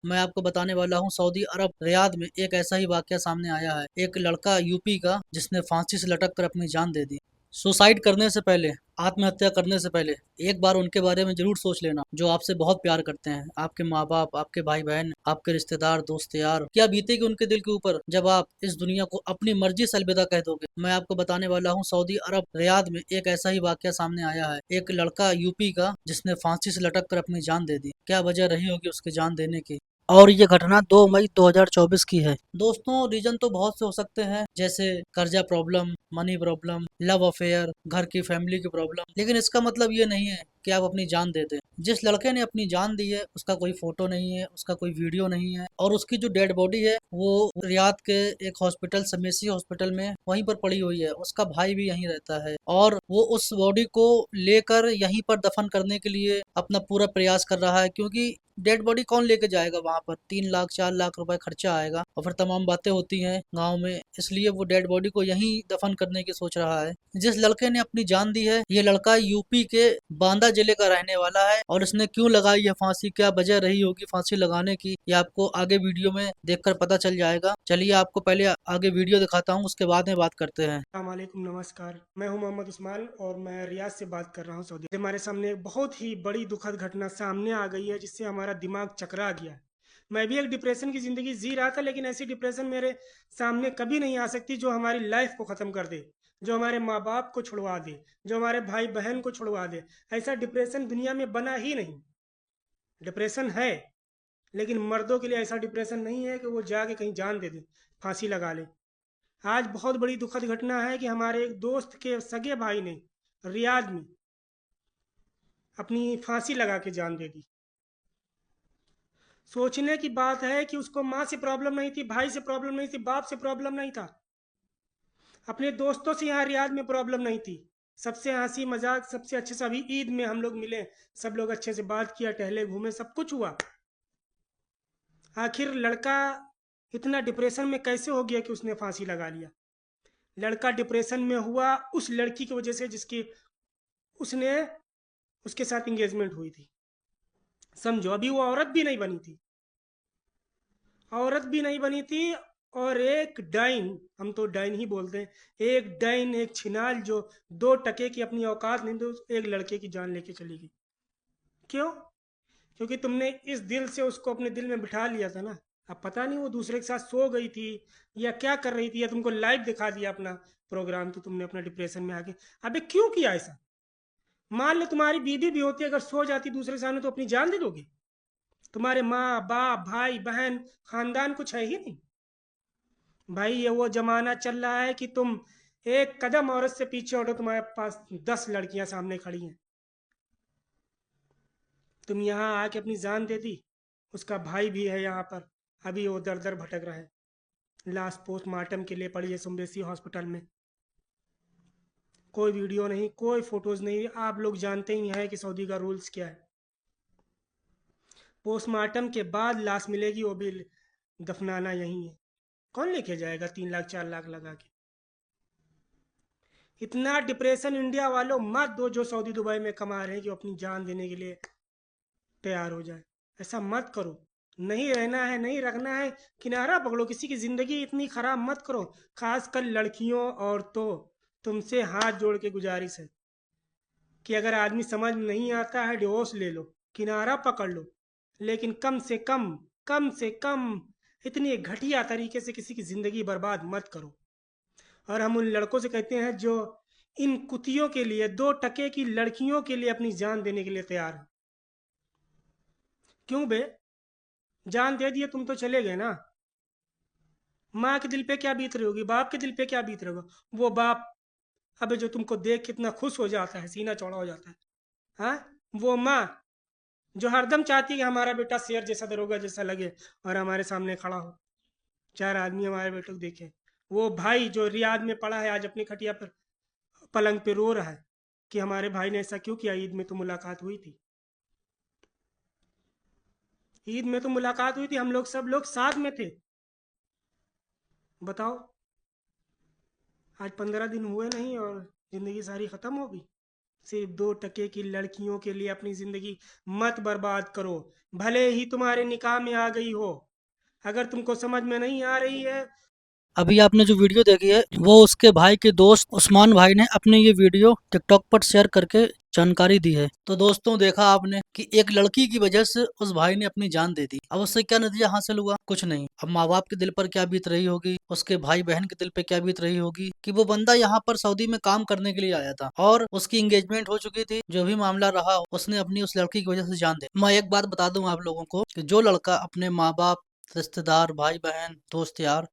मैं आपको बताने वाला हूँ सऊदी अरब रियाद में एक ऐसा ही वाकया सामने आया है। एक लड़का यूपी का जिसने फांसी से लटक कर अपनी जान दे दी। सुसाइड करने से पहले, आत्महत्या करने से पहले एक बार उनके बारे में जरूर सोच लेना जो आपसे बहुत प्यार करते हैं। आपके माँ बाप, आपके भाई बहन, आपके रिश्तेदार, दोस्त यार। क्या बीतेगी उनके दिल के ऊपर जब आप इस दुनिया को अपनी मर्जी से अलविदा कह दोगे। मैं आपको बताने वाला हूँ सऊदी अरब रियाद में एक ऐसा ही वाकया सामने आया है। एक लड़का यूपी का जिसने फांसी से लटक कर अपनी जान दे दी। क्या वजह रही होगी उसकी जान देने की, और ये घटना 2 मई 2024 की है। दोस्तों, रीजन तो बहुत से हो सकते हैं, जैसे कर्जा problem, money problem, love affair, घर की फैमिली की प्रॉब्लम, लेकिन इसका मतलब ये नहीं है कि आप अपनी जान दे दें। जिस लड़के ने अपनी जान दी है उसका कोई फोटो नहीं है, उसका कोई वीडियो नहीं है, और उसकी जो डेड बॉडी है वो रियाद के एक हॉस्पिटल, समेसी हॉस्पिटल में वहीं पर पड़ी हुई है। उसका भाई भी यहीं रहता है और वो उस बॉडी को लेकर यहीं पर दफन करने के लिए अपना पूरा प्रयास कर रहा है, क्योंकि डेड बॉडी कौन लेके जाएगा वहां पर। 3 लाख 4 लाख रुपए खर्चा आएगा और फिर तमाम बातें होती हैं गांव में, इसलिए वो डेड बॉडी को यहीं दफन करने की सोच रहा है। जिस लड़के ने अपनी जान दी है, ये लड़का यूपी के बांदा जिले का रहने वाला है, और इसने क्यों लगाई है फांसी, क्या वजह रही होगी फांसी लगाने की, ये आपको आगे वीडियो में देखकर पता चल जाएगा। चलिए आपको पहले आगे वीडियो दिखाता हूँ, उसके बाद में बात करते हैं। वालेकुम नमस्कार। मैं हूं मोहम्मद उस्मान और मैं रियाद से बात कर रहा हूं सऊदी। हमारे सामने एक बहुत ही बड़ी दुखद घटना सामने आ गई है जिससे हमारा दिमाग चकरा गया है। मैं भी एक डिप्रेशन की ज़िंदगी जी रहा था, लेकिन ऐसी डिप्रेशन मेरे सामने कभी नहीं आ सकती जो हमारी लाइफ को ख़त्म कर दे, जो हमारे माँ बाप को छुड़वा दे, जो हमारे भाई बहन को छुड़वा दे। ऐसा डिप्रेशन दुनिया में बना ही नहीं। डिप्रेशन है, लेकिन मर्दों के लिए ऐसा डिप्रेशन नहीं है कि वो जाके कहीं जान दे दे, फांसी लगा ले। आज बहुत बड़ी दुखद घटना है कि हमारे एक दोस्त के सगे भाई ने रियाद में अपनी फांसी लगा के जान दे दी। सोचने की बात है कि उसको माँ से प्रॉब्लम नहीं थी, भाई से प्रॉब्लम नहीं थी, बाप से प्रॉब्लम नहीं था, अपने दोस्तों से यहाँ रियाद में प्रॉब्लम नहीं थी। सबसे हंसी मजाक, सबसे अच्छे से अभी ईद में हम लोग मिले, सब लोग अच्छे से बात किया, टहले घूमे, सब कुछ हुआ। आखिर लड़का इतना डिप्रेशन में कैसे हो गया कि उसने फांसी लगा लिया। लड़का डिप्रेशन में हुआ उस लड़की की वजह से जिसकी उसने उसके साथ इंगेजमेंट हुई थी। समझो, अभी वो औरत भी नहीं बनी थी, औरत भी नहीं बनी थी। और एक डाइन, हम तो डाइन ही बोलते हैं, एक डाइन, एक छिनाल जो 2 टके की अपनी औकात नहीं तो एक लड़के की जान लेके चली गई। क्यों? क्योंकि तुमने इस दिल से उसको अपने दिल में बिठा लिया था ना। अब पता नहीं वो दूसरे के साथ सो गई थी या क्या कर रही थी, या तुमको लाइव दिखा दिया अपना प्रोग्राम तो तुमने अपना डिप्रेशन में आके। अबे क्यों किया ऐसा? मान लो तुम्हारी बीवी भी होती, अगर सो जाती दूसरे के सामने तो अपनी जान दे दोगे? तुम्हारे माँ बाप भाई बहन खानदान कुछ है ही नहीं। भाई ये वो जमाना चल रहा है कि तुम एक कदम औरत से पीछे हटो, तुम्हारे पास 10 लड़कियां सामने खड़ी हैं। तुम यहाँ आके अपनी जान दे दी। उसका भाई भी है यहाँ पर, अभी वो दर दर भटक रहा है। लाश पोस्टमार्टम के लिए पड़ी है सुम्बेसी हॉस्पिटल में। कोई वीडियो नहीं, कोई फोटोज नहीं। आप लोग जानते ही हैं कि सऊदी का रूल्स क्या है। पोस्टमार्टम के बाद लाश मिलेगी, वो भी दफनाना यहीं है। कौन लेके जाएगा 3 लाख 4 लाख लगा के? इतना डिप्रेशन इंडिया वालों मत दो जो सऊदी दुबई में कमा रहे हैं कि वो अपनी जान देने के लिए तैयार हो जाए। ऐसा मत करो। नहीं रहना है, नहीं रखना है, किनारा पकड़ो। किसी की ज़िंदगी इतनी ख़राब मत करो। खासकर लड़कियों, औरतों, तुमसे हाथ जोड़ के गुजारिश है कि अगर आदमी समझ में नहीं आता है, डिवोर्स ले लो, किनारा पकड़ लो, लेकिन कम से कम इतनी घटिया तरीके से किसी की ज़िंदगी बर्बाद मत करो। और हम उन लड़कों से कहते हैं जो इन कुतियों के लिए, 2 टके की लड़कियों के लिए अपनी जान देने के लिए तैयार हैं। क्यों बे? जान दे दिए तुम तो चले गए ना। माँ के दिल पे क्या बीत रही होगी, बाप के दिल पे क्या बीत रहा होगा? वो बाप, अबे जो तुमको देख कितना खुश हो जाता है, सीना चौड़ा हो जाता है। हाँ, वो माँ जो हरदम चाहती है कि हमारा बेटा शेर जैसा, दरोगा जैसा लगे और हमारे सामने खड़ा हो, 4 आदमी हमारे बेटे को देखे। वो भाई जो रियाद में पड़ा है आज अपनी खटिया पर, पलंग पे रो रहा है कि हमारे भाई ने ऐसा क्यों किया। ईद में तो मुलाकात हुई थी, ईद में तो मुलाकात हुई थी, हम लोग सब लोग साथ में थे। बताओ, आज 15 दिन हुए नहीं और जिंदगी सारी खत्म हो गई। सिर्फ 2 टके की लड़कियों के लिए अपनी जिंदगी मत बर्बाद करो, भले ही तुम्हारे निकाह में आ गई हो। अगर तुमको समझ में नहीं आ रही है, अभी आपने जो वीडियो देखी है वो उसके भाई के दोस्त उस्मान भाई ने अपने ये वीडियो टिकटॉक पर शेयर करके जानकारी दी है। तो दोस्तों देखा आपने कि एक लड़की की वजह से उस भाई ने अपनी जान दे दी। अब उससे क्या नतीजा हासिल हुआ? कुछ नहीं। अब माँ बाप के दिल पर क्या बीत रही होगी, उसके भाई बहन के दिल पे क्या बीत रही होगी कि वो बंदा यहाँ पर सऊदी में काम करने के लिए आया था और उसकी एंगेजमेंट हो चुकी थी। जो भी मामला रहा उसने अपनी उस लड़की की वजह से जान दी। मैं एक बात बता दूं आप लोगों को कि जो लड़का अपने माँ बाप, रिश्तेदार, भाई बहन, दोस्त यार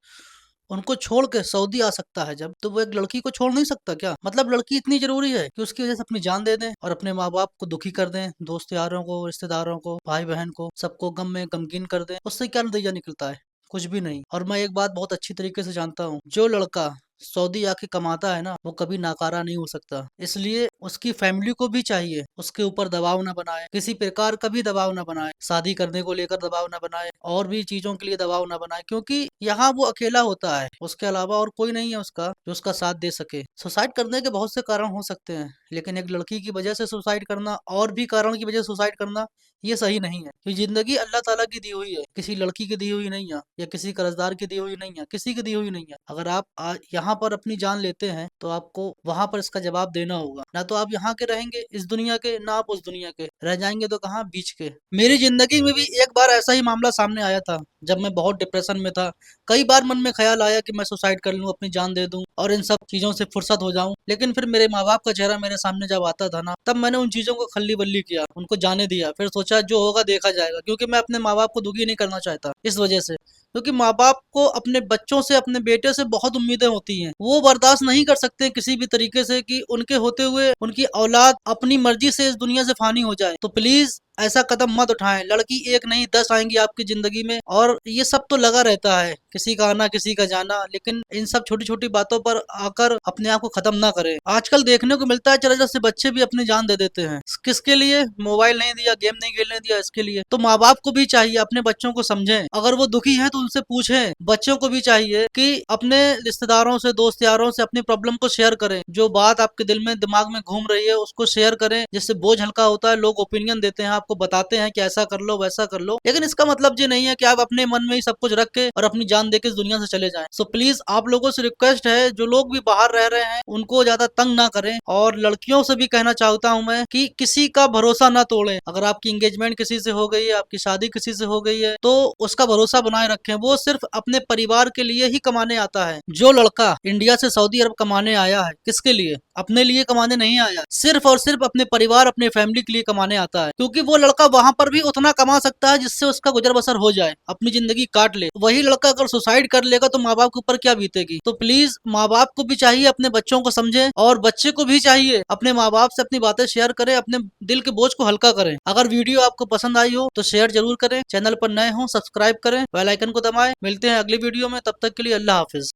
उनको छोड़ के सऊदी आ सकता है जब, तो वो एक लड़की को छोड़ नहीं सकता क्या? मतलब लड़की इतनी जरूरी है कि उसकी वजह से अपनी जान दे दें और अपने माँ बाप को दुखी कर दें, दोस्त यारों को, रिश्तेदारों को, भाई बहन को, सबको गम में गमगीन कर दें। उससे क्या नतीजा निकलता है? कुछ भी नहीं। और मैं एक बात बहुत अच्छी तरीके से जानता हूँ, जो लड़का सऊदी आके कमाता है ना वो कभी नाकारा नहीं हो सकता। इसलिए उसकी फैमिली को भी चाहिए उसके ऊपर दबाव ना बनाए, किसी प्रकार का भी दबाव ना बनाए, शादी करने को लेकर दबाव ना बनाए और भी चीजों के लिए दबाव ना बनाए, क्योंकि यहाँ वो अकेला होता है, उसके अलावा और कोई नहीं है उसका जो उसका साथ दे सके। सुसाइड करने के बहुत से कारण हो सकते हैं, लेकिन एक लड़की की वजह से सुसाइड करना और भी कारण की वजह से सुसाइड करना ये सही नहीं है। ये जिंदगी अल्लाह ताला की दी हुई है, किसी लड़की की दी हुई नहीं है या किसी कर्जदार की दी हुई नहीं है, किसी की दी हुई नहीं है। अगर आप यहाँ पर अपनी जान लेते हैं तो आपको वहां पर इसका जवाब देना होगा। ना तो आप यहाँ के रहेंगे इस दुनिया के, ना आप उस दुनिया के रह जाएंगे तो कहाँ, बीच के। मेरी जिंदगी में भी एक बार ऐसा ही मामला सामने आया था जब मैं बहुत डिप्रेशन में था। कई बार मन में ख्याल आया कि मैं सुसाइड कर लूं, अपनी जान दे दूं और इन सब चीजों से फुर्सत हो जाऊं, लेकिन फिर मेरे माँ बाप का चेहरा मेरे सामने जब आता था ना तब मैंने उन चीजों को खल्ली बल्ली किया, उनको जाने दिया। फिर सोचा जो होगा देखा जाएगा, क्योंकि मैं अपने माँ बाप को दुखी नहीं करना चाहता इस वजह से, क्योंकि माँ बाप को अपने बच्चों से, अपने बेटे से बहुत उम्मीदें होती हैं। वो बर्दाश्त नहीं कर सकते किसी भी तरीके से कि उनके होते हुए उनकी औलाद अपनी मर्जी से इस दुनिया से फानी हो जाए। तो प्लीज ऐसा कदम मत उठाएं। लड़की एक नहीं 10 आएंगी आपकी जिंदगी में और ये सब तो लगा रहता है, किसी का आना किसी का जाना, लेकिन इन सब छोटी छोटी बातों पर आकर अपने आप को खत्म ना करें। आजकल देखने को मिलता है चला से बच्चे भी अपनी जान दे देते हैं। किसके लिए? मोबाइल नहीं दिया, गेम नहीं खेलने दिया, इसके लिए। तो माँ बाप को भी चाहिए अपने बच्चों को समझें, अगर वो दुखी है तो उनसे पूछें। बच्चों को भी चाहिए कि अपने रिश्तेदारों से, दोस्त यारों से अपनी प्रॉब्लम को शेयर करें। जो बात आपके दिल में, दिमाग में घूम रही है उसको शेयर करें, जिससे बोझ हल्का होता है। लोग ओपिनियन देते हैं, आपको बताते हैं कि ऐसा कर लो वैसा कर लो, लेकिन इसका मतलब ये नहीं है कि आप अपने मन में ही सब कुछ रख के और अपनी जान देके इस दुनिया से चले जाएं। सो प्लीज आप लोगों से रिक्वेस्ट है, जो लोग भी बाहर रह रहे हैं उनको ज्यादा तंग ना करें। और लड़कियों से भी कहना चाहता हूं मैं कि किसी का भरोसा ना तोड़ें। अगर आपकी एंगेजमेंट किसी से हो गई है, आपकी शादी किसी से हो गई है, तो उसका भरोसा बनाए रखें। वो सिर्फ अपने परिवार के लिए ही कमाने आता है। जो लड़का इंडिया से सऊदी अरब कमाने आया है, किसके लिए? अपने लिए कमाने नहीं आया, सिर्फ और सिर्फ अपने परिवार, अपने फैमिली के लिए कमाने आता है। क्योंकि वो लड़का वहां पर भी उतना कमा सकता है जिससे उसका गुजर बसर हो जाए, अपनी जिंदगी काट ले। वही लड़का अगर सुसाइड कर लेगा तो माँ बाप के ऊपर क्या बीतेगी? तो प्लीज माँ बाप को भी चाहिए अपने बच्चों को समझे और बच्चे को भी चाहिए अपने माँ बाप से अपनी बातें शेयर करें, अपने दिल के बोझ को हल्का करें। अगर वीडियो आपको पसंद आई हो तो शेयर जरूर करें, चैनल पर नए हो सब्सक्राइब करें, बेल आइकन को दबाएं। मिलते हैं अगली वीडियो में, तब तक के लिए अल्लाह हाफिज।